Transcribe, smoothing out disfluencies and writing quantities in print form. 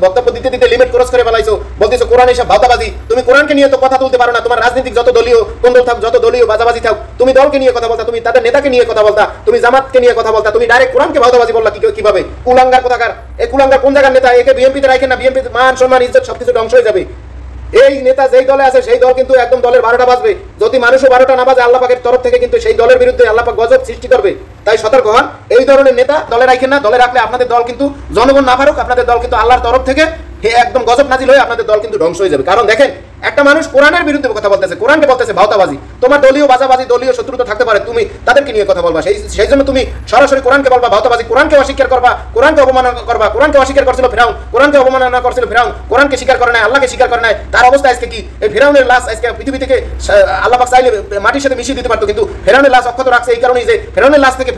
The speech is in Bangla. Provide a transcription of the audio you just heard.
বক্তব্য দিতে দিতে লিমিট ক্রস করে ফেলাইছো, বলতেছো কোরআন এসব ভাওতাবাজি। তুমি কোরআনকে নিয়ে তো কথা তুলতে পারো না। তোমার রাজনৈতিক যত দলীয় কোন্দল থাক, যত দলীয় বাজাবাজি থাক, তুমি দলকে নিয়ে কথা বলতা, তুমি তাদের নেতাকে নিয়ে কথা বলতা, তুমি জামাতকে নিয়ে কথা বলতা, তুমি ডাইরেক্ট কোরআনকে ভাওতাবাজি বললা কিভাবে? কুলাঙ্গার কোথাকার! এই কুলাঙ্গার কোন জায়গার নেতা? একে বিএনপিতে রাখেন না, বিএনপির মান সম্মান ইজ্জত সবকিছু ধ্বংস হয়ে যাবে। এই নেতা যেই দলে আছে সেই দল কিন্তু একদম দলের 12টা বাজবে। যদি মানুষও 12টা না বাজে, আল্লাহ পাকের তরফ থেকে কিন্তু সেই দলের বিরুদ্ধে আল্লাহ পাক গজব সৃষ্টি করবে। তাই সতর্ক হন, এই ধরনের নেতা দলে রাখেন না। দলে রাখলে আপনাদের দল কিন্তু জনগণ না পারুক, আপনাদের দল কিন্তু আল্লাহর তরফ থেকে একদম গজব নাজিল হয়ে আপনাদের দল কিন্তু ধ্বংস হয়ে যাবে। কারণ দেখেন, একটা মানুষ কোরআনের বিরুদ্ধে কথা বলতেছে, কোরআনকে বলতেছে ভাওতাবাজি। তোমার দলীয় বাজাবাজি, দলীয় শত্রুতা থাকতে পারে, তুমি তাদেরকে নিয়ে কথা বলবা। সেই জন্য তুমি সরাসরি কোরআনকে বলবা ভাওতাবাজি, কোরআনকে অস্বীকার করবা, কোরআনকে অবমাননা করবা। কোরআনকে অস্বীকার করছিল ফিরাউন, কোরআনকে অবমাননা করছিল ফিরাউন, কোরআনকে স্বীকার করে নাই, আল্লাহকে স্বীকার করে নাই। তার অবস্থা আজকে কি? এই ফিরাউনের লাশ আজকে পৃথিবী থেকে আল্লাহ পাক চাইলে মাটির সাথে মিশিয়ে দিতে পারতো, কিন্তু ফিরাউনের লাশ অক্ষত রাখছে এই কারণেই যে ফিরাউনের লাশ থেকে